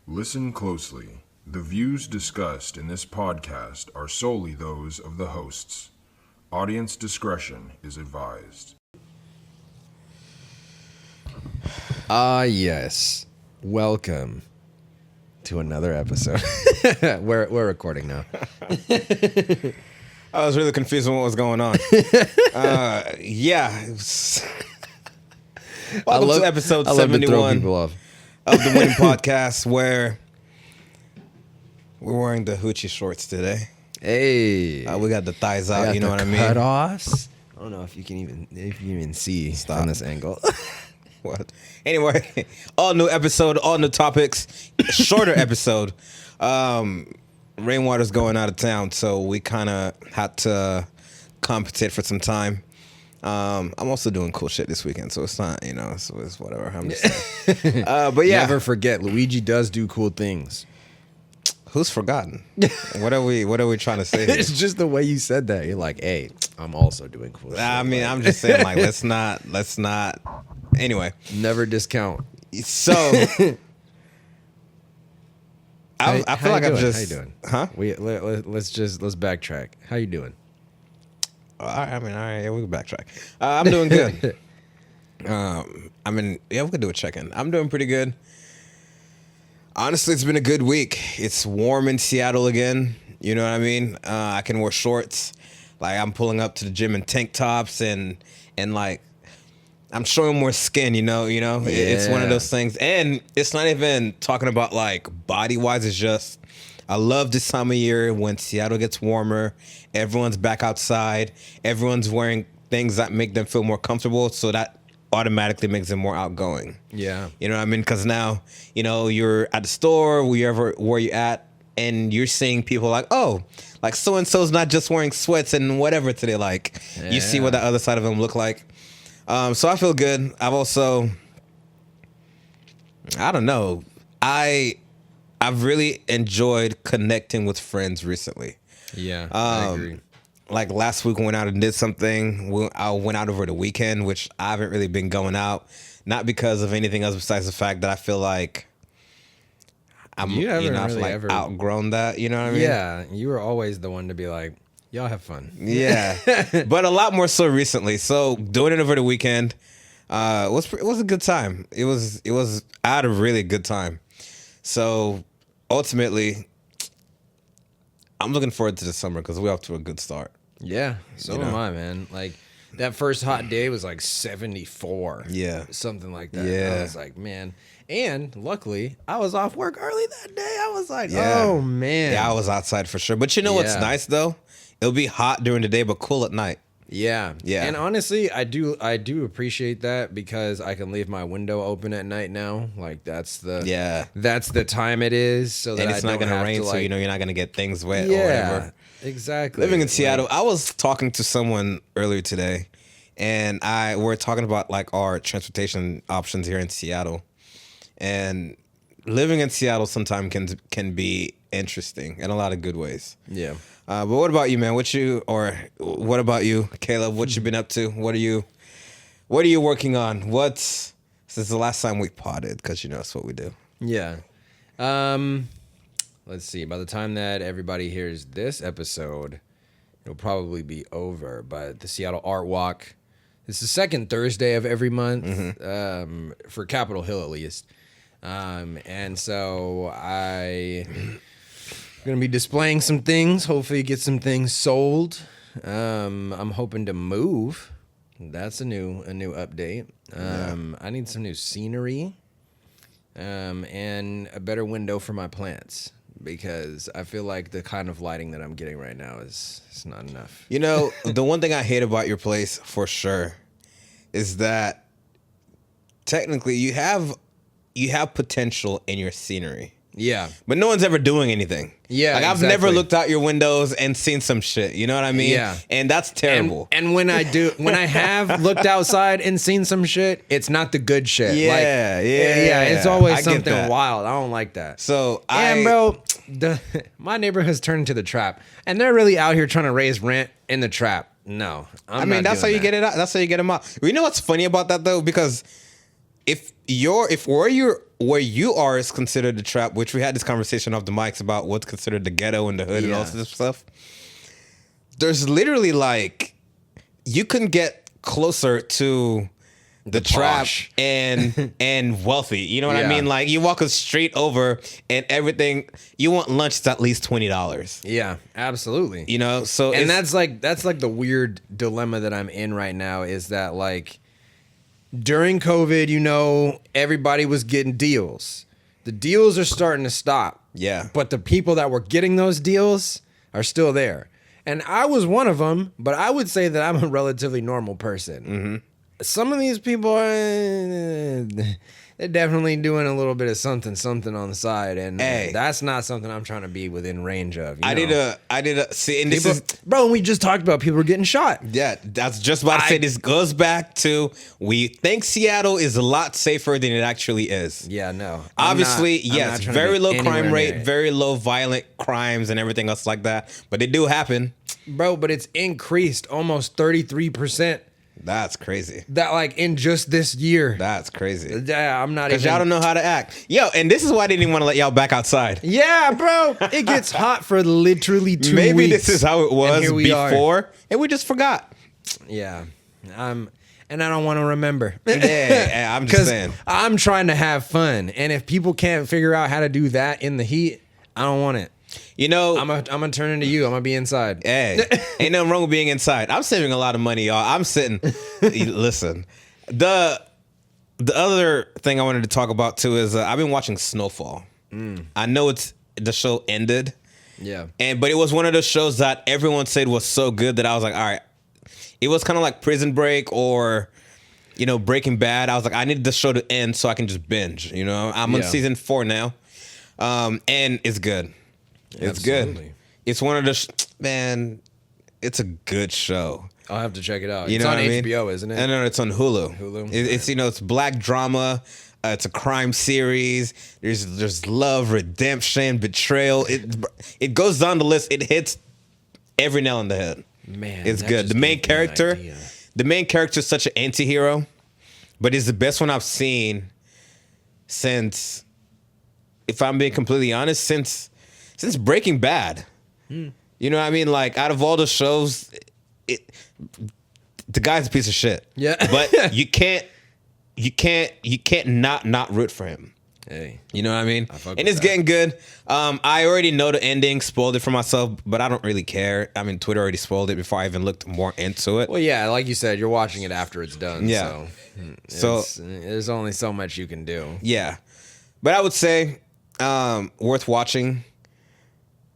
Listen closely. The views discussed in this podcast are solely those of the hosts. Audience discretion is advised. Yes. Welcome to another episode. We're recording now. I was really confused on what was going on. Welcome to episode 71 people off. of the Winning Podcast, where we're wearing the hoochie shorts today. Hey, We got the thighs out. You know what I mean? Cutoffs. I don't know if you can even see from this angle. What? Anyway, all new episode, all new topics, shorter episode. Rainwater's going out of town, so we kind of had to compensate for some time. I'm also doing cool shit this weekend, so it's not, so it's whatever. I'm just saying. But yeah. Never forget, Luigi does do cool things. Who's forgotten? What are we trying to say here? It's just the way you said that. You're like, hey, I'm also doing cool shit. I mean, I'm just saying, like, let's not. Anyway. Never discount. So, I feel like I'm just. How you doing? Huh? Let's backtrack. How you doing? All right, yeah, we can backtrack. I'm doing good. We could do a check-in. I'm doing pretty good. Honestly, it's been a good week. It's warm in Seattle again. You know what I mean? I can wear shorts. Like, I'm pulling up to the gym in tank tops and like, I'm showing more skin, Yeah. It's one of those things. And it's not even talking about, like, body-wise. It's just, I love this time of year when Seattle gets warmer. Everyone's back outside. Everyone's wearing things that make them feel more comfortable. So that automatically makes them more outgoing. Yeah. You know what I mean? Because now, you're at the store, where you at, and you're seeing people like, oh, like so-and-so's not just wearing sweats and whatever today. Like, you see what the other side of them look like. So I feel good. I've also, I don't know. I've really enjoyed connecting with friends recently. Yeah, I agree. Like last week, we went out and did something. I went out over the weekend, which I haven't really been going out, not because of anything else besides the fact that I feel like I've outgrown that. You know what I mean? Yeah, you were always the one to be like, y'all have fun. Yeah, but a lot more so recently. So doing it over the weekend was a good time. I had a really good time. So ultimately, I'm looking forward to the summer because we're off to a good start. Yeah, so am I, man. Like, that first hot day was like 74. Yeah. Something like that. Yeah. I was like, man. And luckily, I was off work early that day. I was like, Yeah. oh, man. Yeah, I was outside for sure. But you know what's nice, though? It'll be hot during the day, but cool at night. Yeah. Yeah. And honestly, I do appreciate that because I can leave my window open at night now. Like, that's the time it is. So that and it's not going to rain, so you're not going to get things wet or whatever. Exactly. Living in Seattle, I was talking to someone earlier today, and we're talking about like our transportation options here in Seattle. And living in Seattle sometimes can be interesting in a lot of good ways. Yeah. But what about you, man? What about you, Caleb? What you been up to? What are you working on? Since the last time we potted, because that's what we do. Yeah. Let's see. By the time that everybody hears this episode, it'll probably be over. But the Seattle Art Walk, it's the second Thursday of every month, for Capitol Hill at least. And so I'm going to be displaying some things, hopefully get some things sold. I'm hoping to move. That's a new update. I need some new scenery, and a better window for my plants because I feel like the kind of lighting that I'm getting right now is not enough. The one thing I hate about your place for sure is that technically you have potential in your scenery. Yeah. But no one's ever doing anything. Yeah, Like, I've never looked out your windows and seen some shit. You know what I mean? Yeah. And that's terrible. And when I have looked outside and seen some shit, it's not the good shit. Yeah, It's always I get something that. wild. I don't like that. So bro, my neighborhood has turned into the trap, and they're really out here trying to raise rent in the trap. No, that's how you get it out. That's how you get them out. You know what's funny about that though? Because if where you are is considered the trap, which we had this conversation off the mics about what's considered the ghetto and the hood and all this stuff. There's literally like, you can get closer to the trap and wealthy. You know what I mean? Like, you walk a street over and everything, you want lunch, it's at least $20. Yeah, absolutely. You know, so and that's like the weird dilemma that I'm in right now, is that like during COVID, you know, everybody was getting deals. The deals are starting to stop. Yeah. But the people that were getting those deals are still there. And I was one of them, but I would say that I'm a relatively normal person. Mm-hmm. Some of these people, they're definitely doing a little bit of something on the side, and that's not something I'm trying to be within range of. I did a see, and people, this is, bro. We just talked about people getting shot. Yeah, that's just about to say. This goes back to, we think Seattle is a lot safer than it actually is. Yeah, no. Obviously, yes, very low crime rate, very low violent crimes and everything else like that, but they do happen, bro. But it's increased almost 33%. That's crazy. That like in just this year. That's crazy. Yeah, I'm not even. Because y'all don't know how to act. Yo, and this is why I didn't even want to let y'all back outside. Yeah, bro. It gets hot for literally 2 weeks. Maybe this is how it was before, and we just forgot. Yeah. And I don't want to remember. Yeah, I'm just saying. I'm trying to have fun. And if people can't figure out how to do that in the heat, I don't want it. You know, I'm gonna turn into you. I'm gonna be inside. Hey, ain't nothing wrong with being inside. I'm saving a lot of money, y'all. I'm sitting. Listen, the other thing I wanted to talk about too is I've been watching Snowfall. I know the show ended. Yeah. But it was one of those shows that everyone said was so good that I was like, all right. It was kind of like Prison Break or, you know, Breaking Bad. I was like, I need the show to end so I can just binge. You know, I'm on season 4 now, and it's good. It's Absolutely. good. It's one of the man. It's a good show. I'll have to check it out. You It's know on what I mean? HBO, isn't it? No, it's on Hulu. It's you know, it's black drama. It's a crime series. There's love, redemption, betrayal. It goes down the list. It hits every nail on the head. Man, it's good. The main character is such an anti-hero, but it's the best one I've seen since, if I'm being completely honest, since Breaking Bad. You know what I mean? Like, out of all the shows, the guy's a piece of shit. Yeah. But you can't not root for him. Hey. You know what I mean? And it's getting good. I already know the ending, spoiled it for myself, but I don't really care. I mean, Twitter already spoiled it before I even looked more into it. Well, yeah, like you said, you're watching it after it's done. Yeah. So there's only so much you can do. Yeah. But I would say worth watching.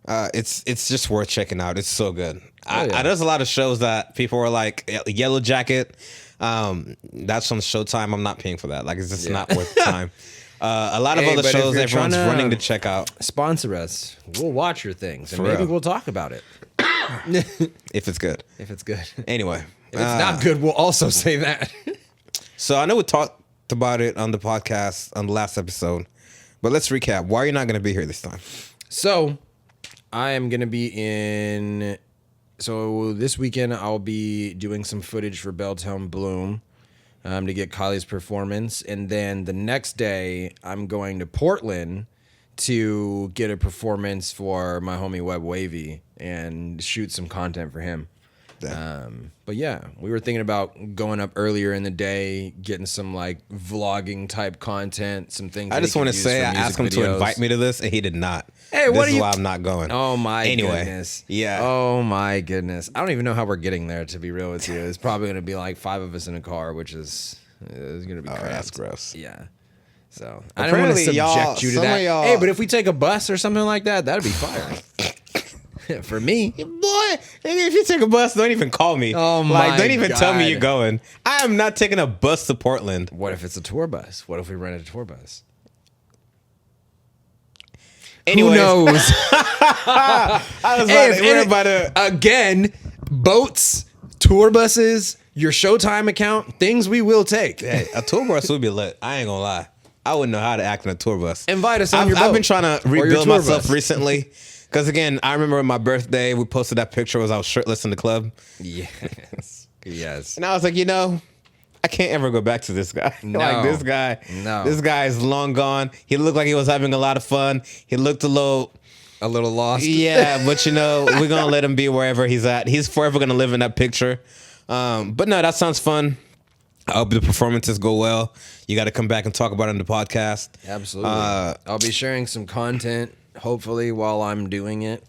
It's just worth checking out. It's so good. There's a lot of shows that people are like, Yellow Jacket. That's on Showtime. I'm not paying for that. Like, it's just not worth the time. A lot of other shows everyone's running to check out. Sponsor us. We'll watch your things, and For maybe real. we'll talk about it. If it's good. If it's good. Anyway. If it's not good, we'll also say that. So I know we talked about it on the podcast on the last episode, but let's recap. Why are you not going to be here this time? So I am going to be in... So this weekend, I'll be doing some footage for Belltown Bloom to get Kylie's performance. And then the next day, I'm going to Portland to get a performance for my homie Web Wavy and shoot some content for him. But yeah, we were thinking about going up earlier in the day, getting some like vlogging type content, some things. I just want to say, I asked him to invite me to this, and he did not. Hey, this is why I'm not going. Oh my goodness. Yeah. Oh my goodness. I don't even know how we're getting there, to be real with you. It's probably going to be like 5 of us in a car, which is going to be cramped. That's gross. Yeah. So I don't want to subject you to that. Hey, but if we take a bus or something like that, that'd be fire. For me. Boy, if you take a bus, don't even call me. Oh my don't even tell me God. you're going. I am not taking a bus to Portland. What if it's a tour bus? What if we rent a tour bus? Anyways. Who knows? I was like, we're about to... Again, boats, tour buses, your Showtime account, things we will take. Hey, a tour bus would be lit. I ain't gonna lie. I wouldn't know how to act in a tour bus. Invite us on your boat. I've been trying to or your rebuild tour myself bus. recently. Because again, I remember my birthday, we posted that picture as I was shirtless in the club. Yes. Yes. And I was like, I I can't ever go back to this guy. No. Like this guy is long gone. He looked like he was having a lot of fun. He looked a little lost. Yeah, but we're gonna let him be wherever he's at. He's forever gonna live in that picture. But no, that sounds fun. I hope the performances go well. You got to come back and talk about it on the podcast. Absolutely. I'll be sharing some content hopefully while I'm doing it.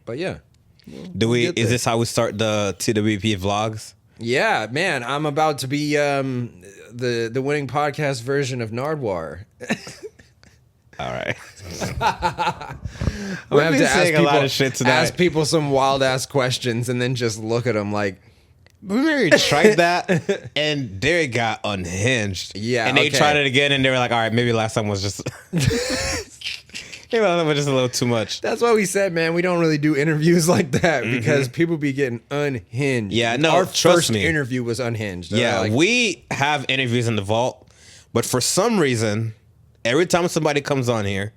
But yeah. Is this how we start the TWP vlogs? Yeah, man, I'm about to be the winning podcast version of Nardwar. All right. We have to saying a lot of shit tonight. ask people some wild ass questions and then just look at them like. We tried that, and Derek got unhinged. Yeah, and they tried it again, and they were like, "All right, maybe last time was just." Maybe last time was just a little too much. That's why we said, man, we don't really do interviews like that because people be getting unhinged. Yeah, no, our trust first me. interview was unhinged. Yeah, we have interviews in the vault, but for some reason, every time somebody comes on here,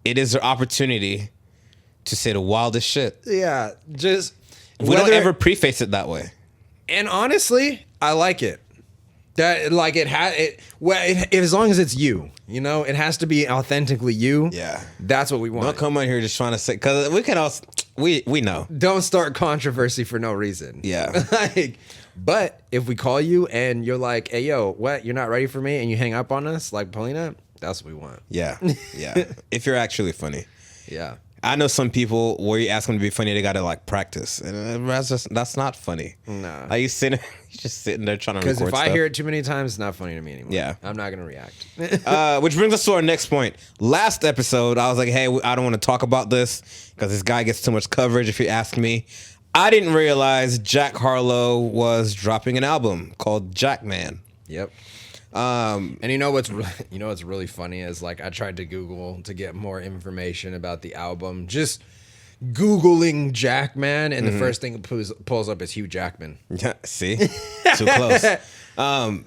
it is their opportunity to say the wildest shit. Yeah, just we don't ever preface it that way. And honestly, I like it. That like as long as it's you, it has to be authentically you. Yeah, that's what we want. Don't come on here just trying to say because we can also we know. Don't start controversy for no reason. Yeah, but if we call you and you're like, "Hey, yo, what? You're not ready for me," and you hang up on us like Paulina, that's what we want. Yeah. If you're actually funny. Yeah. I know some people where you ask them to be funny, they gotta like practice, and that's not funny. No, like you just sitting there trying to record because if stuff. I hear it too many times, it's not funny to me anymore. Yeah, I'm not gonna react. Which brings us to our next point. Last episode, I was like, "Hey, I don't want to talk about this because this guy gets too much coverage." If you ask me, I didn't realize Jack Harlow was dropping an album called Jackman. Yep. And what's really funny is like I tried to Google to get more information about the album. Just Googling Jackman, and the first thing it pulls up is Hugh Jackman. See, too close. I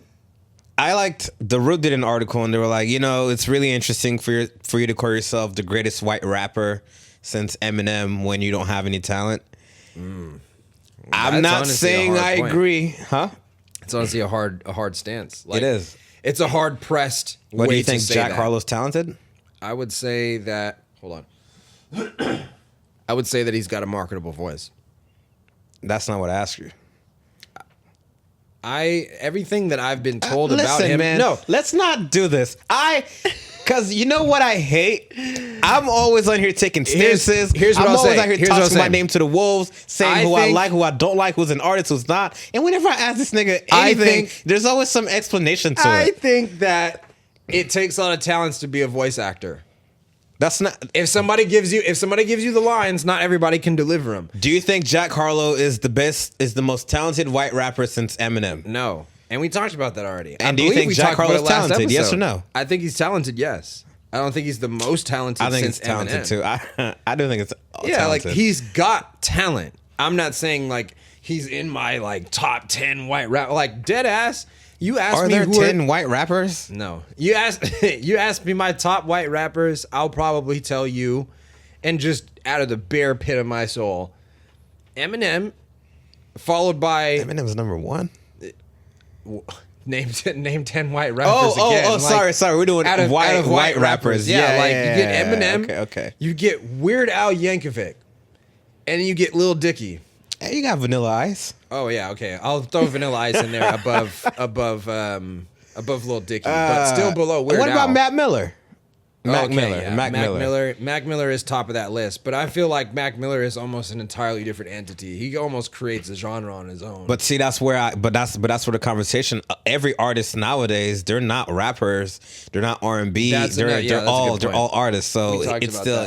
liked The Root did an article, and they were like, it's really interesting for you to call yourself the greatest white rapper since Eminem when you don't have any talent. I'm not saying I agree, huh? It's honestly a hard stance. Like, it is. It's a hard pressed. What do you way think? to say Jack that. Harlow's talented? I would say that. Hold on. I would say that he's got a marketable voice. That's not what I asked you. Everything that I've been told about him. Man, no, let's not do this. Because you know what I hate? I'm always on here taking stances. Here's what I'm I'll always say. out here Here's what tossing I'll my say. name to the wolves, saying who I like, who I don't like, who's an artist, who's not. And whenever I ask this nigga anything, there's always some explanation to it. I think that it takes a lot of talents to be a voice actor. That's not. If somebody gives you the lines, not everybody can deliver them. Do you think Jack Harlow is the most talented white rapper since Eminem? No. And we talked about that already. And do you think Jack Harlow's talented? Yes or no? I think he's talented, yes. I don't think he's the most talented I think since it's talented Eminem. too. I do think it's Yeah, talented. like he's got talent. I'm not saying like he's in my like top 10 white rap. Like dead ass. You asked Are me there who 10 white rappers? No. You asked me my top white rappers. I'll probably tell you, and just out of the bare pit of my soul, Eminem, followed by Eminem's number one. Name 10 white rappers again. Oh, sorry. We're doing out of white rappers. Yeah, you get Eminem. Okay. You get Weird Al Yankovic, and then you get Lil Dicky. Hey, you got Vanilla Ice. Oh yeah, okay. I'll throw Vanilla Ice in there above Lil Dicky, but still below Weird Al. What about Mac Miller? Mac Miller is top of that list, but I feel like Mac Miller is almost an entirely different entity. He almost creates a genre on his own. But see, that's where that's where the conversation. Every artist nowadays, they're not rappers, they're not R&B, they're all artists. So it's still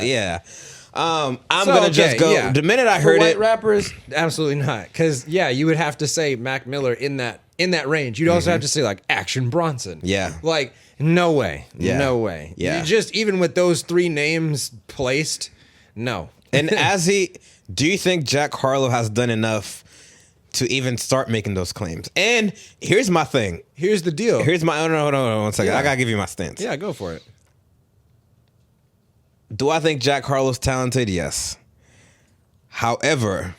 I'm gonna just go. Yeah. The minute I heard white rappers, absolutely not, because you would have to say Mac Miller in that range. You'd also have to say like Action Bronson. Yeah, like. No way. Yeah. No way. Yeah. Just even with those three names placed, no. And do you think Jack Harlow has done enough to even start making those claims? And here's my thing. Here's the deal. Hold on 1 second. Yeah. I gotta give you my stance. Yeah, go for it. Do I think Jack Harlow's talented? Yes. However,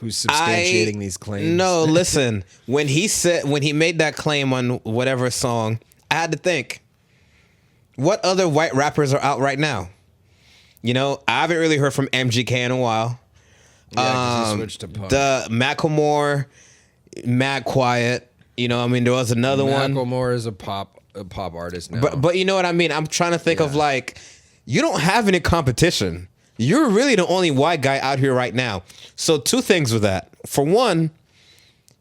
who's substantiating these claims. No, listen. When he made that claim on whatever song, I had to think, what other white rappers are out right now? You know, I haven't really heard from MGK in a while. Yeah, 'cause he switched to punk. The Macklemore, Mad Quiet. You know, I mean, there was another one. Macklemore is a pop artist now. But you know what I mean? I'm trying to think of like, you don't have any competition. You're really the only white guy out here right now. So 2 things with that. For one,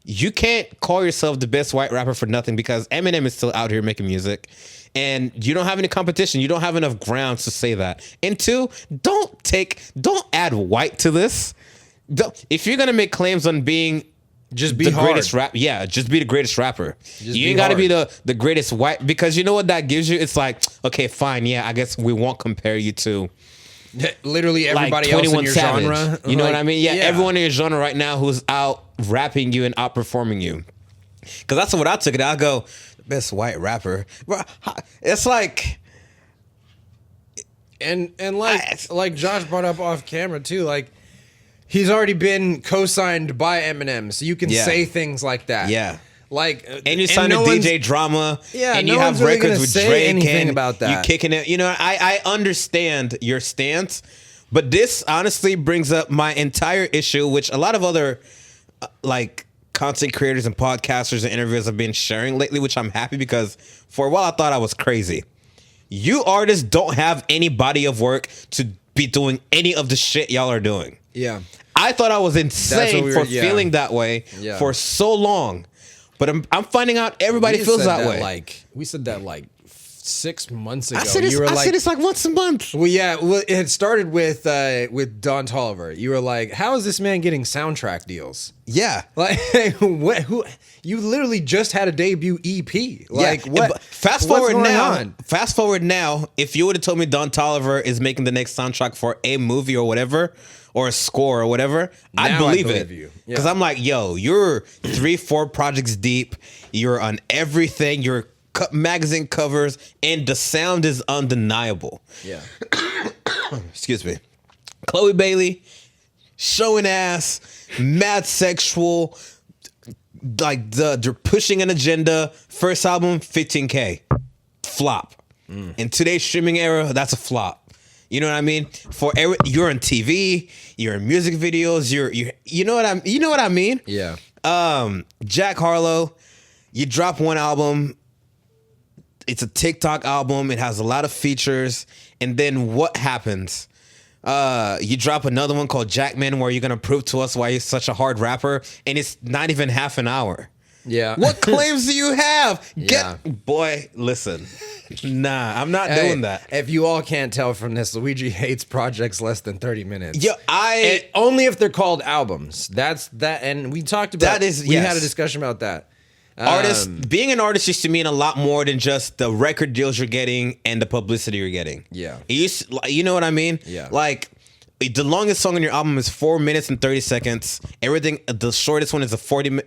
you can't call yourself the best white rapper for nothing because Eminem is still out here making music. And you don't have any competition. You don't have enough grounds to say that. And 2, don't add white to this. If you're gonna make claims on being just be the hard. greatest rap, just be the greatest rapper. Just you be ain't got to be hard. the greatest white, because you know what that gives you? It's like, okay, fine, yeah, I guess we won't compare you to Literally everybody like else in 21 your Savage. genre. You know Like, what I mean? Yeah, everyone in your genre right now who's out rapping you and outperforming you. Because that's what I took it. I'll go, best white rapper. It's like, and like Josh brought up off camera too, like he's already been co-signed by Eminem, so you can say things like that. yeah. Like, And you signed to DJ Drama, and you have really records gonna with say Drake anything and about that. you kicking it. You know, I understand your stance, but this honestly brings up my entire issue, which a lot of other like content creators and podcasters and interviewers have been sharing lately, which I'm happy because for a while I thought I was crazy. You artists don't have any body of work to be doing any of the shit y'all are doing. Yeah. I thought I was insane for feeling that way for so long. But I'm finding out everybody feels that way. Like we said that like 6 months ago. I said it's like once a month. Well, yeah. Well, it had started with Don Toliver. You were like, "How is this man getting soundtrack deals?" Yeah, like what? Who? You literally just had a debut EP. Like what? Fast forward now. If you would have told me Don Toliver is making the next soundtrack for a movie or whatever, or a score or whatever, I'd believe it. Because I'm like, yo, you're 3-4 projects deep. You're on everything. You're magazine covers, and the sound is undeniable. Yeah. Excuse me. Chloe Bailey, showing ass, mad sexual, like they're pushing an agenda. First album, 15K, flop. In today's streaming era, that's a flop. You know what I mean? You're on TV, you're in music videos, you know what I mean? Yeah. Jack Harlow, you drop one album, it's a TikTok album, it has a lot of features, and then what happens? You drop another one called Jackman where you're gonna prove to us why you're such a hard rapper, and it's not even half an hour. Yeah. What claims do you have? Yeah. Boy, listen. Nah, I'm not doing that. If you all can't tell from this, Luijy hates projects less than 30 minutes. Yeah, only if they're called albums. That's that, and we talked about we had a discussion about that. Being an artist used to mean a lot more than just the record deals you're getting and the publicity you're getting. Yeah. You know what I mean? Yeah. Like, the longest song on your album is 4 minutes and 30 seconds. The shortest one is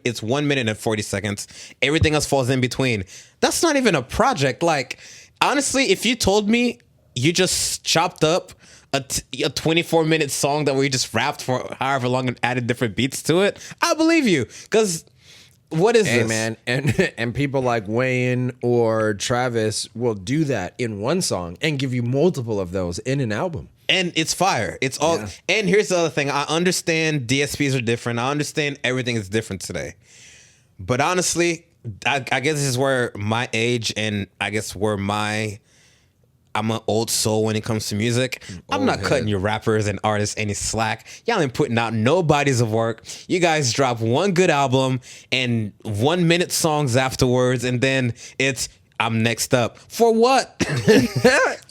it's 1 minute and 40 seconds. Everything else falls in between. That's not even a project. Like, honestly, if you told me you just chopped up a 24-minute song where you just rapped for however long and added different beats to it, I believe you. Because what is this? Man, and people like Wayne or Travis will do that in one song and give you multiple of those in an album. And it's fire. It's all. Yeah. And here's the other thing. I understand DSPs are different. I understand everything is different today. But honestly, I guess this is where my age and I guess I'm an old soul when it comes to music. I'm not cutting your rappers and artists any slack. Y'all ain't putting out no bodies of work. You guys drop one good album and 1 minute songs afterwards, and then it's I'm next up. For what?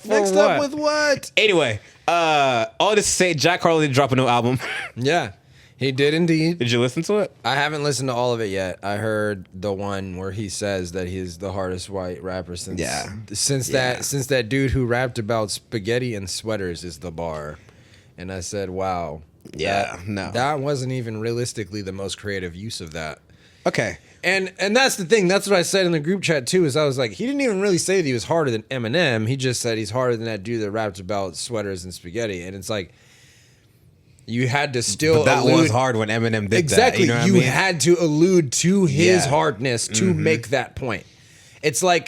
Next up with what? Anyway, all this to say, Jack Harlow did drop a new album. Yeah, he did indeed. Did you listen to it? I haven't listened to all of it yet. I heard the one where he says that he's the hardest white rapper since that dude who rapped about spaghetti and sweaters is the bar. And I said, wow. Yeah, that wasn't even realistically the most creative use of that. Okay. And that's the thing. That's what I said in the group chat too. Is I was like, he didn't even really say that he was harder than Eminem. He just said he's harder than that dude that rapped about sweaters and spaghetti. And it's like, You had to still But that allude, was hard when Eminem did exactly. that. You know what I mean? Had to allude to his Yeah. hardness to make that point. It's like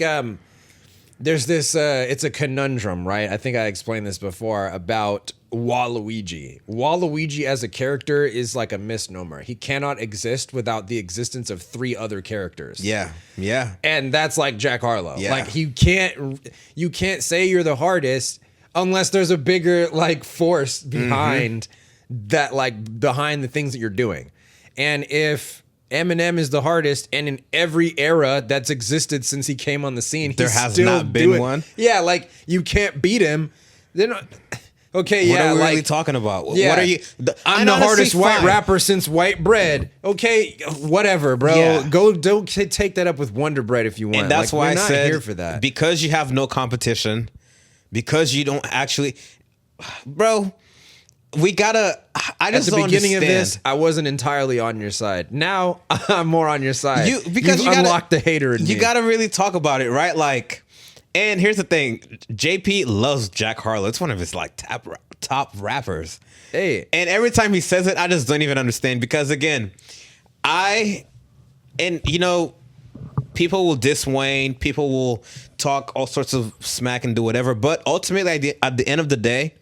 there's this. It's a conundrum, right? I think I explained this before about Waluigi. Waluigi as a character is like a misnomer. He cannot exist without the existence of 3 other characters. Yeah. Yeah. And that's like Jack Harlow. Yeah. Like you can't say you're the hardest unless there's a bigger like force behind that, like behind the things that you're doing. And if Eminem is the hardest, and in every era that's existed since he came on the scene, There he's has still not been doing- one? Yeah, like you can't beat him. Then okay, What yeah, are we like really talking about? yeah. What are you? I'm and the honestly, hardest white fine. rapper since white bread. Okay, whatever, bro. Yeah. Go don't take that up with Wonder Bread if you want. And that's Like, why we're I not said here for that. because you have no competition, because you don't actually, bro. We gotta. I At just the don't beginning of understand. this, I wasn't entirely on your side. Now I'm more on your side. Because You've you gotta- unlocked the hater in You me. gotta really talk about it, right? Like, and here's the thing: JP loves Jack Harlow. It's one of his like top rappers. Hey, And every time he says it, I just don't even understand because again, people will diss Wayne, people will talk all sorts of smack and do whatever, but ultimately at the end of the day,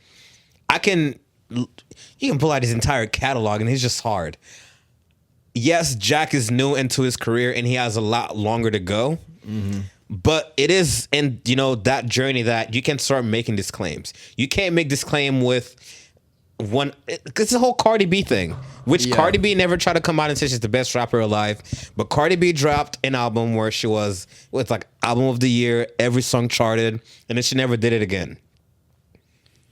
you can pull out his entire catalog and he's just hard. Yes, Jack is new into his career and he has a lot longer to go. But it is in that journey that you can start making these claims. You can't make this claim with one, because it's the whole Cardi B thing, which Cardi B never tried to come out and say she's the best rapper alive. But Cardi B dropped an album where she was with like album of the year, every song charted, and then she never did it again.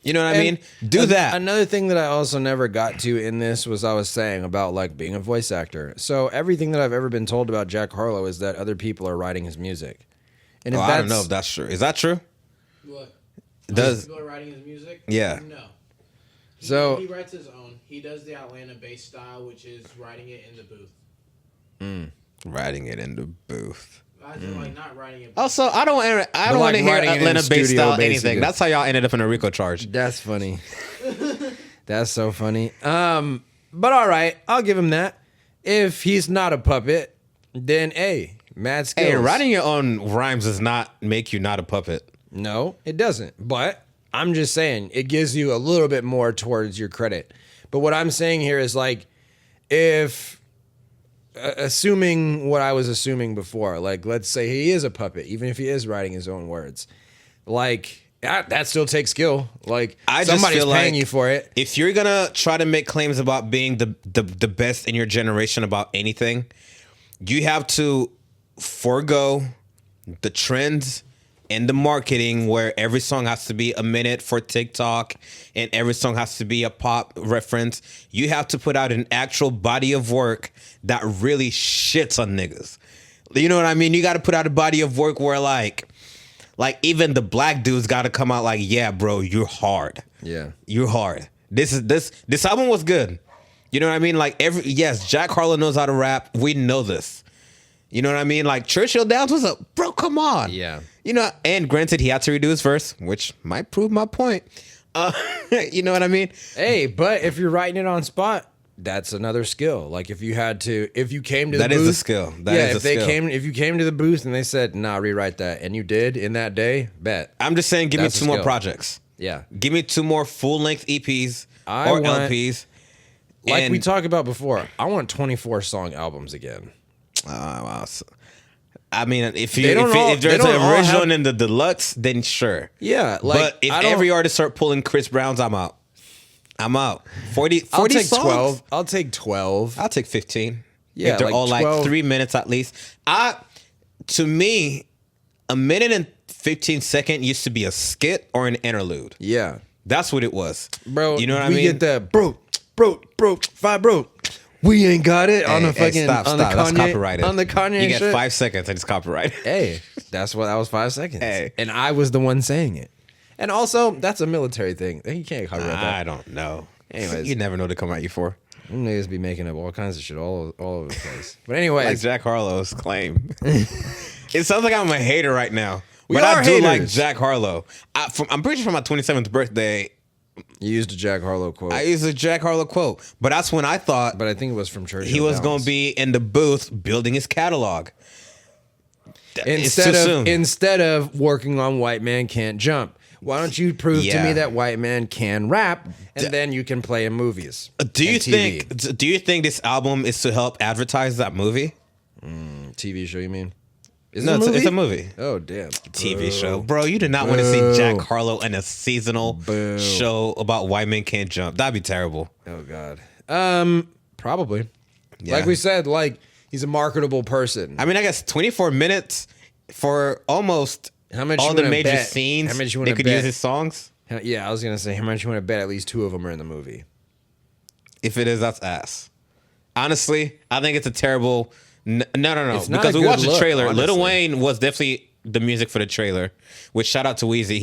You know what I mean? Do that. Another thing that I also never got to in this was I was saying about like being a voice actor. So everything that I've ever been told about Jack Harlow is that other people are writing his music. And if I don't know if that's true. Is that true? What? Does People are writing his music? Yeah. No. So- he writes his own. He does the Atlanta-based style, which is writing it in the booth. writing it in the booth? I just like not writing it. Also, I don't want like to hear writing it in the Atlanta-based studio, style anything. basically. That's how y'all ended up in a RICO charge. That's funny. That's so funny. But all right, I'll give him that. If he's not a puppet, then mad skills. Hey, writing your own rhymes does not make you not a puppet. No, it doesn't. But I'm just saying it gives you a little bit more towards your credit. But what I'm saying here is like, if assuming what I was assuming before, like let's say he is a puppet, even if he is writing his own words, like that still takes skill. Like I just somebody's feel paying like you for it. If you're gonna try to make claims about being the best in your generation about anything, you have to forego the trends and the marketing where every song has to be a minute for TikTok and every song has to be a pop reference. You have to put out an actual body of work that really shits on niggas. You know what I mean? You got to put out a body of work where like even the black dudes got to come out like, yeah, bro, you're hard. Yeah. You're hard. This album was good. You know what I mean? Like yes, Jack Harlow knows how to rap. We know this. You know what I mean? Like Churchill Downs was a bro. Come on. Yeah. You know, and granted, he had to redo his verse, which might prove my point. You know what I mean? Hey, but if you're writing it on spot, that's another skill. Like if you came to the That booth, is a skill. That is a skill. if you came to the booth and they said, "Nah, rewrite that," and you did in that day, bet. I'm just saying, give That's a me two more skill. projects. Yeah. Give me 2 more full-length EPs I or want- LPs. Like we And- talked about before, I want 24 song albums again. Wow. I mean, if They don't all- there's they don't an all original have- and the deluxe, then sure. Yeah, like But if I don't- every artist start pulling Chris Brown's, I'm out. 40 I'll take songs? 12. I'll take 12. I'll take 15. Yeah, if they're like all 12. like 3 minutes at least. To me, a minute and 15 second used to be a skit or an interlude. Yeah, That's what it was, bro. You know what I we mean? get the broke. We ain't got it on the fucking stop. on the That's Kanye copyrighted. on the Kanye You get shit. 5 seconds and it's copyrighted. Hey, that was 5 seconds. Hey. And I was the one saying it. And also, that's a military thing. You can't copyright that. I don't know. Anyways. You never know to come at you for. Them niggas be making up all kinds of shit all over the place. But anyways, Like Jack Harlow's claim. It sounds like I'm a hater right now. We but are I do like haters. Jack Harlow. I'm pretty sure for my 27th birthday, You used a Jack Harlow quote. I used a Jack Harlow quote, but that's when I thought but I think it was from Churchill he was going Downs. to be in the booth building his catalog. It's too soon. Instead of working on White Man Can't Jump. Why don't you prove to Yeah. me that White Man can rap, and then you can play in movies? Do you and TV. think? Do you think this album is to help advertise that movie? TV show? You mean? Is No, it a movie? it's a movie. Oh damn! TV show, bro. You did not want to see Jack Harlow in a seasonal show about White Men Can't Jump. That'd be terrible. Oh god. Probably. Yeah. Like we said, like he's a marketable person. I mean, I guess 24 minutes for almost How much all you the wanna major bet? scenes. How much you they wanna could bet? use his songs. Yeah, I was gonna say how much you want to bet at least 2 of them are in the movie. If it is, that's ass. Honestly, I think it's a terrible. No. It's not Because a we good watched the look, trailer. honestly. Lil Wayne was definitely the music for the trailer. Which shout out to Weezy.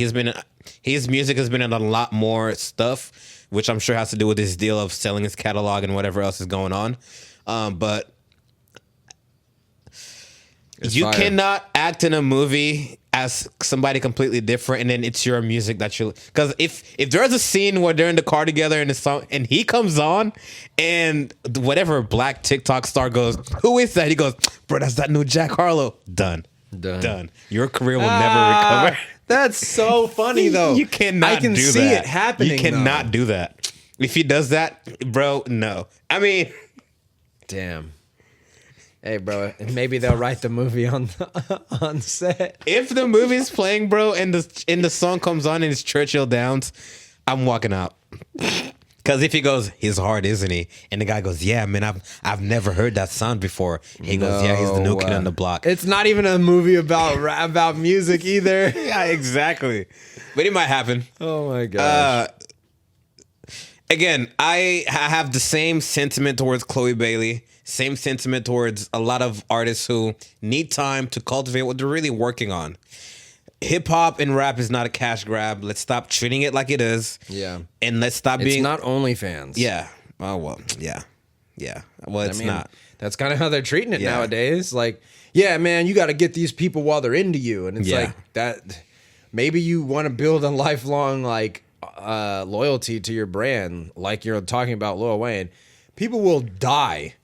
His music has been in a lot more stuff, which I'm sure has to do with his deal of selling his catalog and whatever else is going on. But It's you fire. cannot act in a movie as somebody completely different, and then it's your music that you. Because if there's a scene where they're in the car together and the song, and he comes on, and whatever black TikTok star goes, "Who is that?" He goes, "Bro, that's that new Jack Harlow." Done. Your career will never recover. That's so funny though. You cannot. I can do see that. it happening. You cannot do that. If he does that, bro, no. I mean, Damn. Hey, bro. Maybe they'll write the movie on set. if the movie's playing, bro, and the song comes on and it's Churchill Downs, I'm walking out. Because if he goes, he's hard, isn't he? And the guy goes, yeah, man, I've never heard that sound before. He goes, yeah, he's the new kid on the block. It's not even a movie about music either. Yeah, exactly. But it might happen. Oh my gosh. Again, I have the same sentiment towards Chloe Bailey. Same sentiment towards a lot of artists who need time to cultivate what they're really working on. Hip hop and rap is not a cash grab. Let's stop treating it like it is. Yeah. And let's stop It's being. not OnlyFans. Yeah. Oh, well, yeah. Yeah. Well, it's not. That's kind of how they're treating it Yeah. nowadays. Like, yeah, man, you got to get these people while they're into you. And it's Yeah. like that. Maybe you want to build a lifelong, like, loyalty to your brand, like you're talking about Lil Wayne. People will die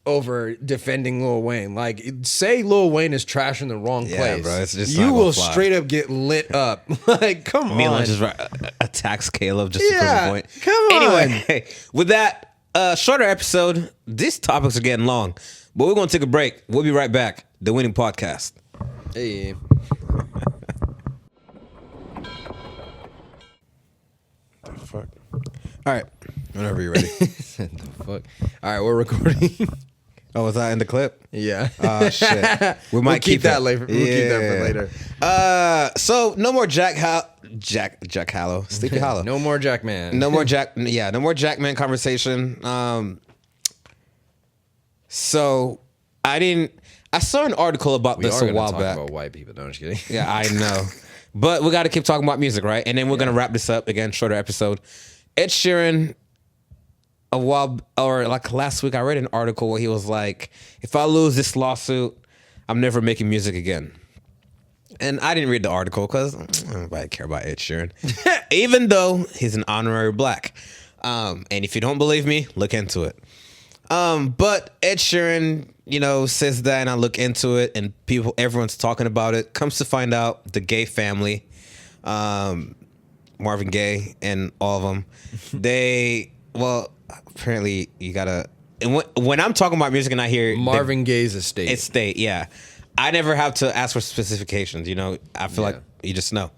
over defending Lil Wayne. Like, say Lil Wayne is trash in the wrong Yeah, place. bro, it's just you not gonna will fly. straight up get lit up. Like, come Milan on. just attacks Caleb just to prove Yeah, a point. come on. Anyway, with that shorter episode, these topics are getting long, but we're going to take a break. We'll be right back. The Winning Podcast. Hey. The fuck? All right. Whenever you're ready. The fuck? All right, we're recording. Oh, was that in the clip? Yeah. Oh, shit. We might We'll keep that it. later. We'll keep that for later. So no more Jack Hallow. Sleepy Hollow. No more Jackman. No more no more Jackman conversation. So I saw an article about We this are a gonna while talk back. about white people. No, I'm just kidding. Yeah, I know. But we got to keep talking about music, right? And then we're going to wrap this up. Again, shorter episode. Ed Sheeran, like last week, I read an article where he was like, if I lose this lawsuit, I'm never making music again. And I didn't read the article because nobody care about Ed Sheeran. Even though he's an honorary black. And if you don't believe me, look into it. But Ed Sheeran, says that, and I look into it, and everyone's talking about it. Comes to find out, the Gaye family, Marvin Gaye and all of them, apparently you gotta. And when I'm talking about music and I hear Marvin Gaye's estate. estate, yeah, I never have to ask for specifications. I feel like you just know.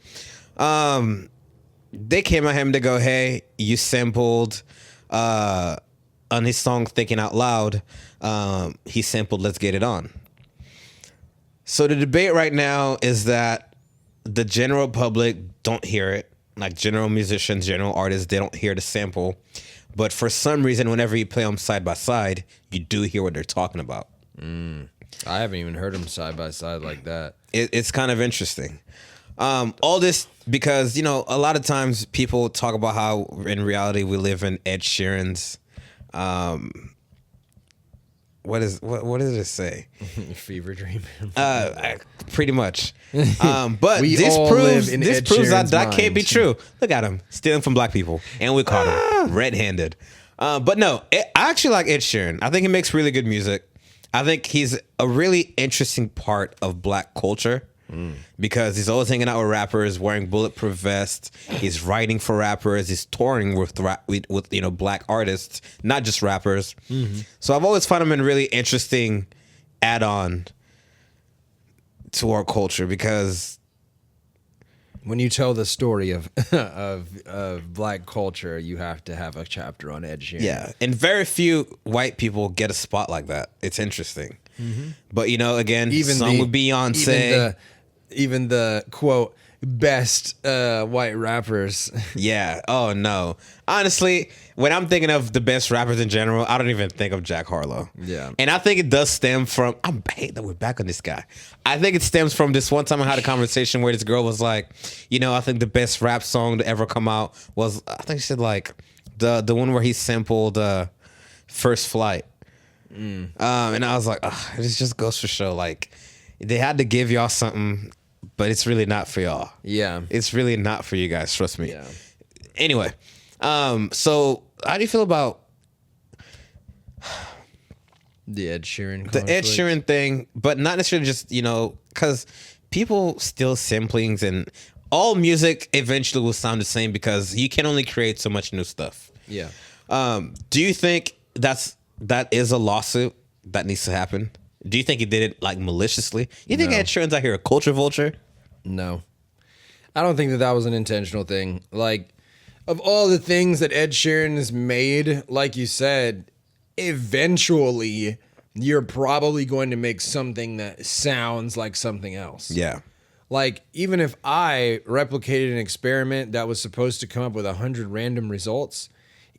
They came at him to go, hey, you sampled. On his song Thinking Out Loud, he sampled Let's Get It On. So the debate right now is that the general public don't hear it. Like general musicians, general artists, they don't hear the sample. But for some reason, whenever you play them side by side, you do hear what they're talking about. I haven't even heard them side by side like that. It's kind of interesting. All this because, a lot of times people talk about how in reality we live in Ed Sheeran's what does it say? Fever dream. Pretty much. But We this all proves live in this Ed proves Sheeran's that can't be mind. true. Look at him stealing from black people, and we caught him red-handed. But no, I actually like Ed Sheeran. I think he makes really good music. I think he's a really interesting part of black culture because he's always hanging out with rappers, wearing bulletproof vests. He's writing for rappers. He's touring with black artists, not just rappers. So I've always found him a really interesting add-on to our culture because When you tell the story of of black culture, you have to have a chapter on Ed Sheeran. yeah, and very few white people get a spot like that. It's interesting. But again, some with Beyonce. Even the quote best white rappers. Yeah. Oh no. Honestly, when I'm thinking of the best rappers in general, I don't even think of Jack Harlow. Yeah. And I think it does stem from. I hate that we're back on this guy. I think it stems from this one time I had a conversation where this girl was like, I think the best rap song to ever come out was, I think she said like the one where he sampled First Flight. And I was like, it just goes to show like they had to give y'all something, but it's really not for y'all. Yeah. It's really not for you guys. Trust me. Yeah. Anyway, so how do you feel about The Ed Sheeran the Ed Sheeran thing, but not necessarily just, because people steal samplings and all music eventually will sound the same because you can only create so much new stuff. Yeah. Do you think that is a lawsuit that needs to happen? Do you think he did it like maliciously? You think No. Ed Sheeran's out here a culture vulture? No. I don't think that was an intentional thing. Like, of all the things that Ed Sheeran has made, like you said, eventually you're probably going to make something that sounds like something else. Yeah. Like, even if I replicated an experiment that was supposed to come up with 100 random results,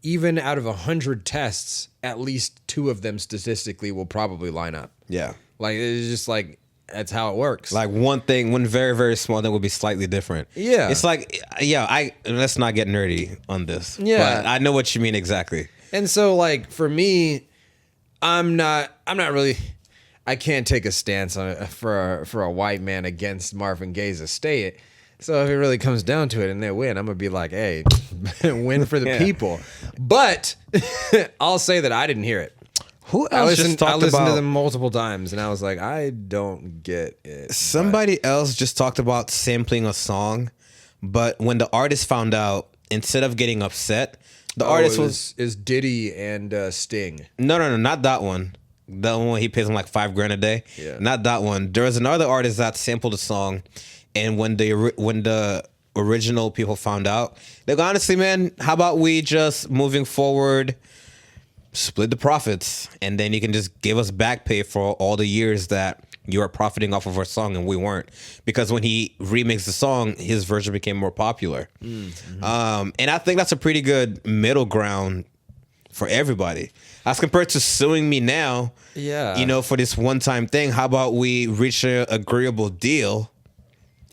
even out of 100 tests, at least 2 of them statistically will probably line up. Yeah. Like, it's just like, that's how it works. Like one very, very small thing would be slightly different. Yeah. It's like, let's not get nerdy on this. Yeah. But I know what you mean exactly. And so, like, for me, I'm not really, I can't take a stance on it for a white man against Marvin Gaye's estate. So if it really comes down to it and they win, I'm gonna be like, hey, win for the Yeah. people. But I'll say that I didn't hear it. Who I else listened, just talked to about them multiple times, and I was like, I don't get it. somebody else just talked about sampling a song, but when the artist found out, instead of getting upset, the artist was is Diddy and Sting. no, not that one. The one he pays him like $5,000 a day. Yeah. Not that one. There was another artist that sampled a song, and when the original people found out, they go, honestly, man, how about we just moving forward, split the profits, and then you can just give us back pay for all the years that you are profiting off of our song and we weren't. Because when he remixed the song, his version became more popular. And I think that's a pretty good middle ground for everybody. As compared to suing me now, Yeah. for this one-time thing, how about we reach an agreeable deal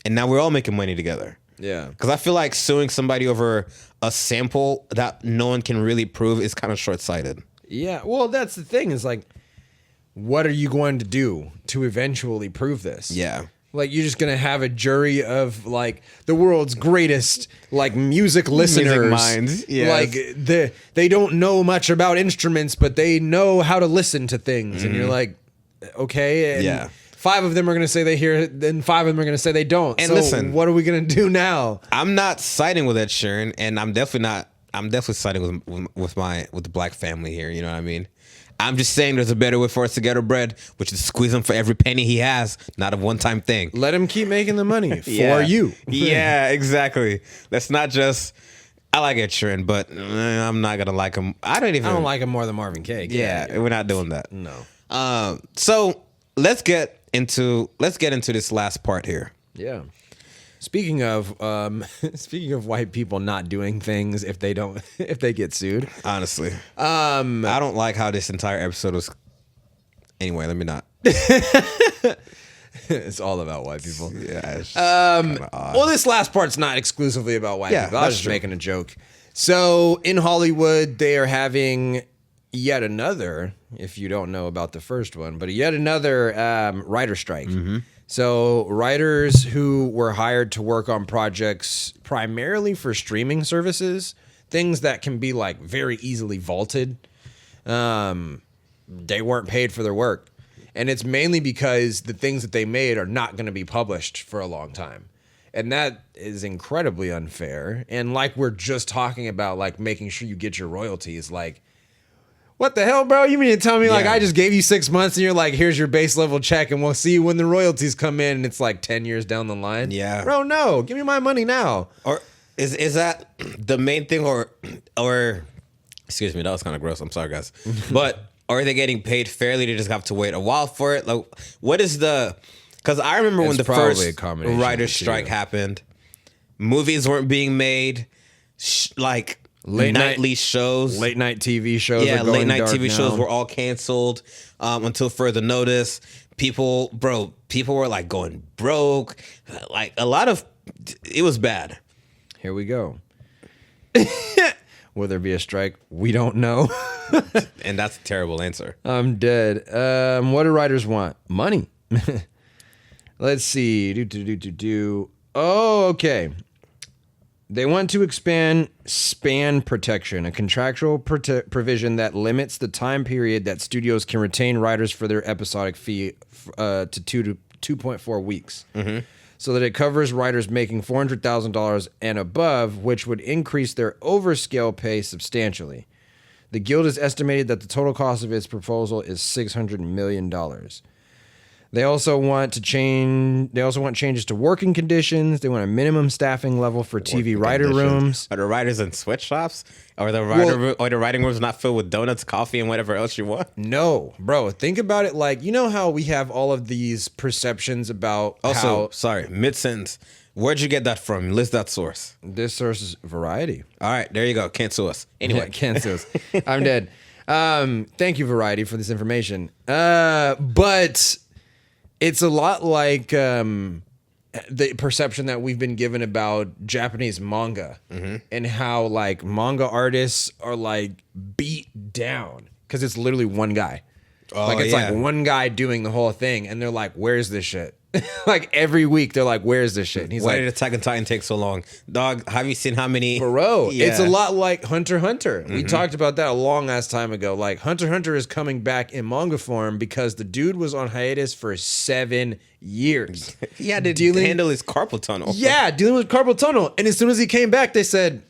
and now we're all making money together? Yeah. Because I feel like suing somebody over a sample that no one can really prove is kind of short-sighted. Yeah. Well, that's the thing is like, what are you going to do to eventually prove this? Yeah. Like, you're just going to have a jury of like the world's greatest like music listeners. minds, yes. Like they don't know much about instruments, but they know how to listen to things. And you're like, okay. And Yeah. 5 of them are going to say they hear it, then 5 of them are going to say they don't. And so listen, what are we going to do now? I'm not siding with Ed Sheeran, and I'm definitely siding with the black family here. You know what I mean? I'm just saying there's a better way for us to get our bread, which is squeeze him for every penny he has, not a one-time thing. Let him keep making the money for Yeah. you. Yeah, exactly. Let's not just. I like Ed Sheeran, but I'm not gonna like him. I don't I don't like him more than Marvin Gaye. Yeah, we're not doing that. No. So let's get into this last part here. Yeah. Speaking of white people not doing things if they get sued. Honestly, I don't like how this entire episode was. Anyway, let me not. It's all about white people. Yeah. It's kinda odd. Well, this last part's not exclusively about white Yeah, people. I was that's just true. making a joke. So in Hollywood, they are having yet another, if you don't know about the first one, but yet another writer strike. So writers who were hired to work on projects primarily for streaming services, things that can be like very easily vaulted, they weren't paid for their work. And it's mainly because the things that they made are not going to be published for a long time. And that is incredibly unfair. And like we're just talking about, like making sure you get your royalties, like, what the hell, bro? You mean to tell me like I just gave you 6 months and you're like, here's your base level check and we'll see you when the royalties come in and it's like 10 years down the line? Yeah. Bro, no. Give me my money now. Or is that the main thing or excuse me, that was kind of gross. I'm sorry, guys. But are they getting paid fairly? They just have to wait a while for it? Like, what is the... Because I remember when the first writer's strike happened, movies weren't being made, like... Late night TV shows. Yeah, late night TV shows were all canceled until further notice. People were like going broke. Like a lot of, it was bad. Here we go. Will there be a strike? We don't know. And that's a terrible answer. I'm dead. What do writers want? Money. Let's see. Oh, okay. They want to expand span protection, a contractual provision that limits the time period that studios can retain writers for their episodic fee to 2.4 weeks. So that it covers writers making $400,000 and above, which would increase their overscale pay substantially. The Guild has estimated that the total cost of its proposal is $600 million. They also want changes to working conditions. They want a minimum staffing level for TV writer rooms. Are the writers in sweatshops? Or the writing rooms not filled with donuts, coffee, and whatever else you want? No, bro. Think about it like, you know how we have all of these perceptions about sorry, mid-sentence. Where'd you get that from? List that source. This source is Variety. All right, there you go. Can't sue us. Anyway. Can't sue us. I'm dead. Thank you, Variety, for this information. But... it's a lot like the perception that we've been given about Japanese manga and how like manga artists are like beat down because it's literally one guy. Like one guy doing the whole thing and they're like, where's this shit? Like every week they're like, where's this shit? And he's Why like, did Attack on Titan take so long? Dog, have you seen how many? Bro, it's a lot like Hunter x Hunter. We talked about that a long ass time ago. Like Hunter x Hunter is coming back in manga form because the dude was on hiatus for 7 years. He had to handle his carpal tunnel. Yeah, dealing with carpal tunnel. And as soon as he came back, they said,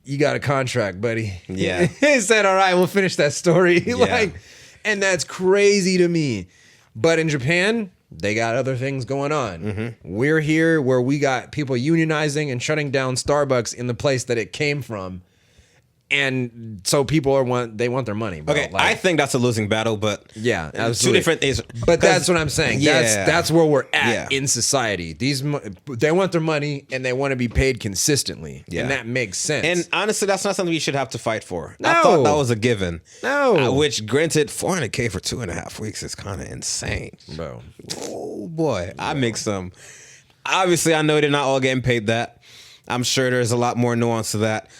you got a contract, buddy. Yeah. He said, all right, we'll finish that story. And that's crazy to me. But in Japan, they got other things going on. We're here where we got people unionizing and shutting down Starbucks in the place that it came from. And so people want their money. Bro. Okay, I think that's a losing battle, but yeah, absolutely. Two different things. But that's what I'm saying. That's where we're at in society. They want their money and they want to be paid consistently, and that makes sense. And honestly, that's not something you should have to fight for. No. I thought that was a given. No, which granted, $400K for 2.5 weeks is kind of insane, bro. Oh boy, I make some. Obviously, I know they're not all getting paid that. I'm sure there's a lot more nuance to that.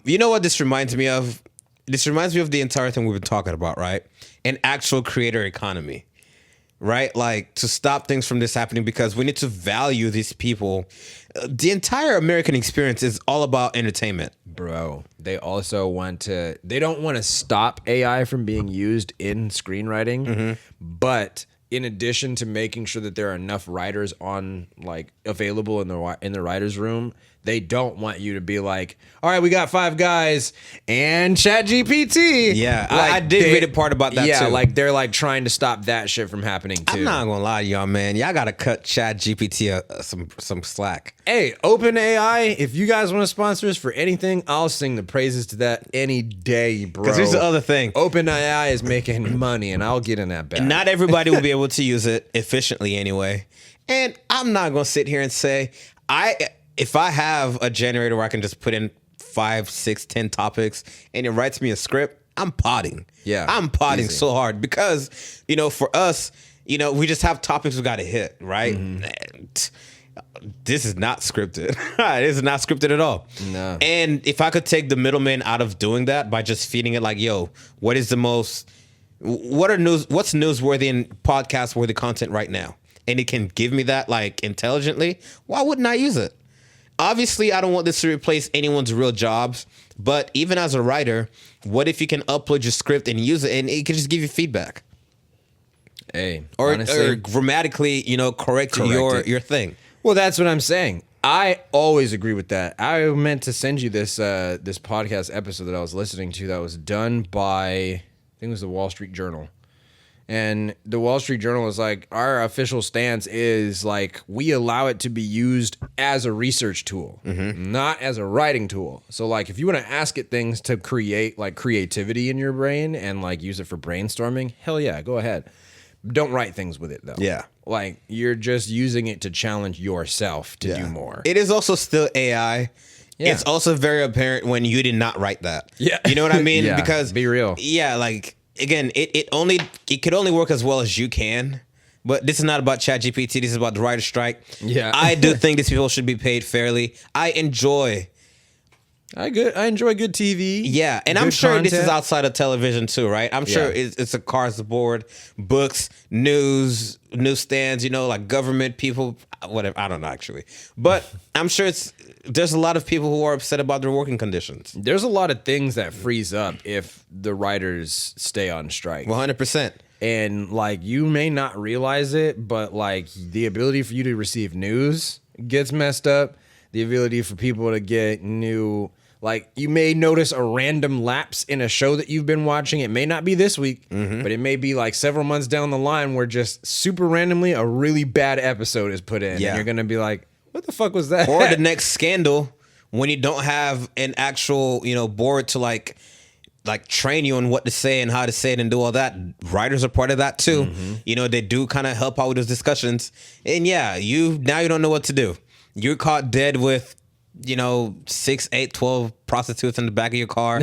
You know what this reminds me of? This reminds me of the entire thing we've been talking about, right? An actual creator economy, right? Like to stop things from this happening because we need to value these people. The entire American experience is all about entertainment. Bro, they also they don't want to stop AI from being used in screenwriting, but in addition to making sure that there are enough writers on like available in the writer's room, they don't want you to be like, all right, we got 5 guys and ChatGPT. Yeah, like, I did read a part about that too. Yeah, like they're like trying to stop that shit from happening too. I'm not gonna lie to y'all, man. Y'all gotta cut ChatGPT some slack. Hey, OpenAI, if you guys want to sponsor us for anything, I'll sing the praises to that any day, bro. Because here's the other thing. OpenAI is making money, and I'll get in that bag. Not everybody will be able to use it efficiently anyway. And I'm not gonna sit here and say if I have a generator where I can just put in 5, 6, 10 topics and it writes me a script, I'm potting. Yeah, I'm potting so hard because, for us, we just have topics we got to hit, right? this is not scripted. This is not scripted at all. No. And if I could take the middleman out of doing that by just feeding it like, yo, what's newsworthy and podcast worthy content right now? And it can give me that like intelligently, why wouldn't I use it? Obviously, I don't want this to replace anyone's real jobs, but even as a writer, what if you can upload your script and use it and it can just give you feedback? Hey, Or honestly, grammatically, correct it. your thing. well, that's what I'm saying. I always agree with that. I meant to send you this this podcast episode that I was listening to that was done by, I think it was the Wall Street Journal. And the Wall Street Journal was like, our official stance is like, we allow it to be used as a research tool, not as a writing tool. So like, if you want to ask it things to create like creativity in your brain and like use it for brainstorming, hell yeah, go ahead. Don't write things with it though. Yeah. Like you're just using it to challenge yourself to do more. It is also still AI. Yeah. It's also very apparent when you did not write that. Yeah. You know what I mean? Yeah, Because be real. Yeah, like again, it could only work as well as you can. But this is not about ChatGPT. This is about the writer's strike. Yeah. I do think these people should be paid fairly. I enjoy. I enjoy good TV. Yeah, and I'm good sure this is content. outside of television too, right? I'm sure Yeah. it's across the board. Books, news, newsstands, like government people, whatever. I don't know actually, but I'm sure there's a lot of people who are upset about their working conditions. There's a lot of things that freeze up if the writers stay on strike. 100%. And like you may not realize it, but like the ability for you to receive news gets messed up. The ability for people to get new, like you may notice a random lapse in a show that you've been watching. It may not be this week, but it may be like several months down the line where just super randomly a really bad episode is put in. Yeah. And you're going to be like, what the fuck was that? Or the next scandal when you don't have an actual, board to like train you on what to say and how to say it and do all that. Writers are part of that too. They do kind of help out with those discussions. And yeah, now you don't know what to do. You're caught dead with, 6, 8, 12 prostitutes in the back of your car.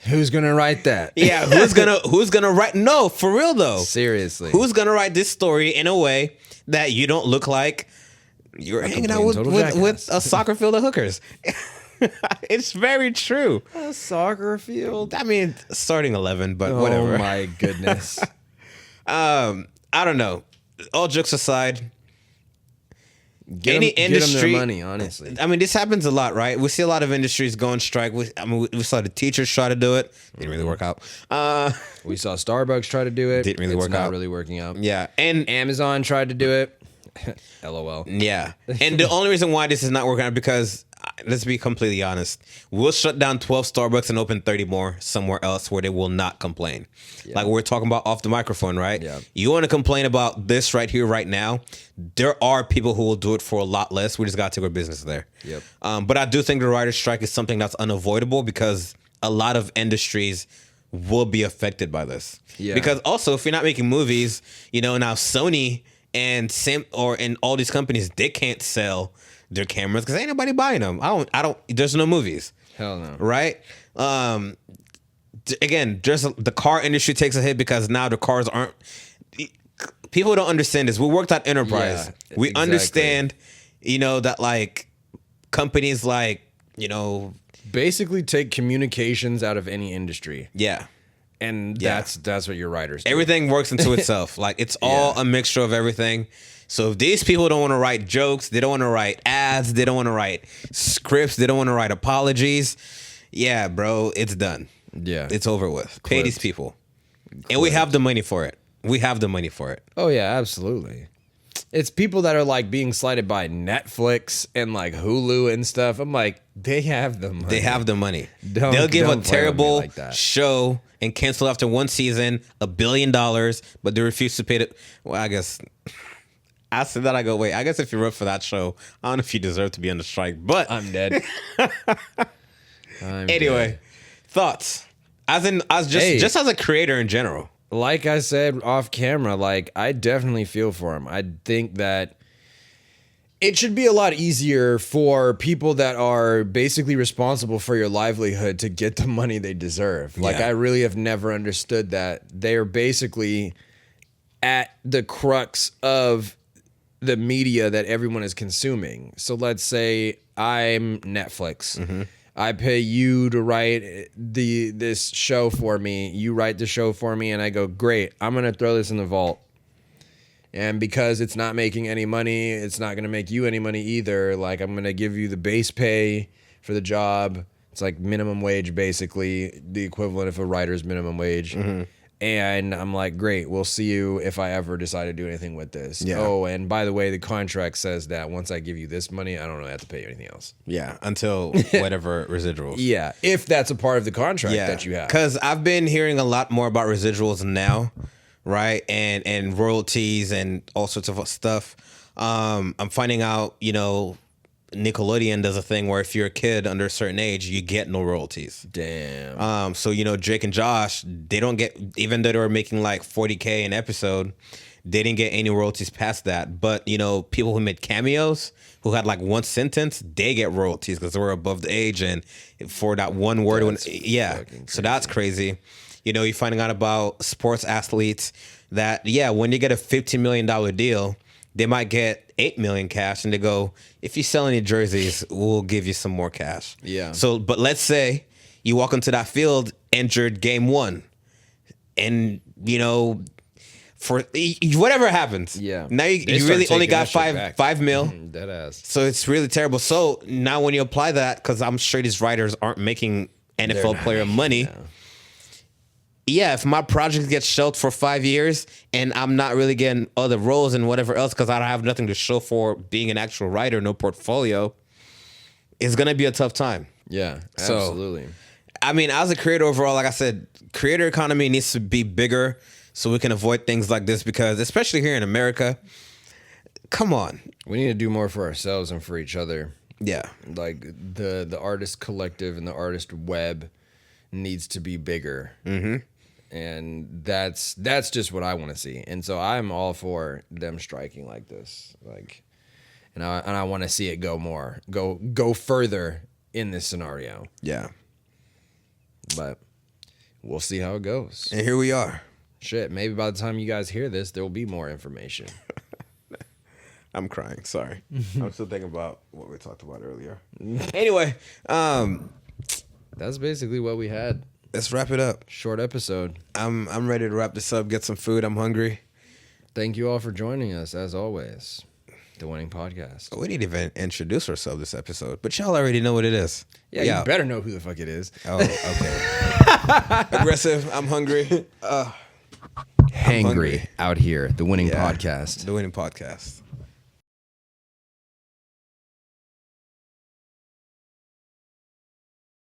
Who's going to write that? Yeah, who's gonna write? No, for real though. Seriously. Who's gonna write this story in a way that you don't look like you're hanging out with a soccer field of hookers? It's very true. A soccer field? I mean, starting 11, but whatever. Oh my goodness. I don't know. All jokes aside, Get any them industry, their money, honestly. I mean, this happens a lot, right? We see a lot of industries go on strike. We saw the teachers try to do it. Didn't really work out. We saw Starbucks try to do it. Didn't really work It's not out. really working out. Yeah, and Amazon tried to do it. LOL. yeah, and the only reason why this is not working out because let's be completely honest, we'll shut down 12 Starbucks and open 30 more somewhere else where they will not complain. Like we're talking about off the microphone, right? Yeah. You want to complain about this right here, right now? There are people who will do it for a lot less. We just got to take our business there. Yep. But I do think the writer's strike is something that's unavoidable because a lot of industries will be affected by this. Yeah. Because also, if you're not making movies, now Sony and all these companies, they can't sell their cameras because ain't nobody buying them. There's no movies. Hell no. Right? Again, just the car industry takes a hit because now the cars aren't. People don't understand this. We worked at Enterprise. Yeah, we exactly. understand, that like companies like, Basically take communications out of any industry. yeah. And Yeah. that's what your writers do. Everything works into itself. Like it's all Yeah. a mixture of everything. So if these people don't want to write jokes, they don't want to write ads, they don't want to write scripts, they don't want to write apologies. Yeah, bro, it's done. Yeah. It's over with. Pay these people. And we have the money for it. We have the money for it. Oh yeah, absolutely. It's people that are like being slighted by Netflix and like Hulu and stuff. I'm like, they have the money. They have the money. Don't- They'll give a don't play with me terrible like that. show and cancel after one season, $1 billion, but they refuse to pay it. Well, I guess I said that. I go, wait, I guess if you wrote for that show, I don't know if you deserve to be on the strike, but I'm dead. anyway, thoughts just as a creator in general. Like I said off camera, like I definitely feel for him. I think that it should be a lot easier for people that are basically responsible for your livelihood to get the money they deserve. Like Yeah. I really have never understood that. They're basically at the crux of the media that everyone is consuming. So let's say I'm Netflix. Mm-hmm. I pay you to write this show for me. You write the show for me, and I go, great, I'm going to throw this in the vault. And because it's not making any money, it's not going to make you any money either. Like, I'm going to give you the base pay for the job. It's like minimum wage, basically, the equivalent of a writer's minimum wage. Mm-hmm. And I'm like, great, we'll see you if I ever decide to do anything with this. Yeah. Oh, and by the way, the contract says that once I give you this money, I don't really have to pay you anything else. Yeah, until whatever residuals. Yeah, if that's a part of the contract that you have. Because I've been hearing a lot more about residuals now, right? And royalties and all sorts of stuff. I'm finding out, Nickelodeon does a thing where if you're a kid under a certain age, you get no royalties. Damn. So Drake and Josh, they don't get, even though they were making like $40K an episode, they didn't get any royalties past that. But people who made cameos, who had like one sentence, they get royalties because they were above the age and for that one word. So that's crazy. You're finding out about sports athletes that when you get a $15 million deal, they might get $8 million cash, and they go, if you sell any jerseys, we'll give you some more cash. Yeah. So, but let's say you walk into that field injured game 1, and for whatever happens, now you really only got $5 million. Dead ass. So it's really terrible. So now when you apply that, because I'm sure these writers aren't making NFL player money. No. Yeah, if my project gets shelved for 5 years and I'm not really getting other roles and whatever else because I don't have nothing to show for being an actual writer, no portfolio, it's going to be a tough time. Yeah, absolutely. I mean, as a creator overall, like I said, creator economy needs to be bigger so we can avoid things like this because, especially here in America, come on. We need to do more for ourselves and for each other. Yeah. Like the artist collective and the artist web needs to be bigger. Mm-hmm. And that's just what I want to see. And so I'm all for them striking like this. And I want to see it go further in this scenario. Yeah. But we'll see how it goes. And here we are. Shit, maybe by the time you guys hear this, there will be more information. I'm crying. Sorry. I'm still thinking about what we talked about earlier. Anyway, that's basically what we had. Let's wrap it up. Short episode. I'm ready to wrap this up, get some food. I'm hungry. Thank you all for joining us, as always. The Winning Podcast. We didn't even introduce ourselves this episode, but y'all already know what it is. Yeah, you better know who the fuck it is. Oh, okay. Aggressive. I'm hungry. Hangry out here. The Winning Podcast. The Winning Podcast.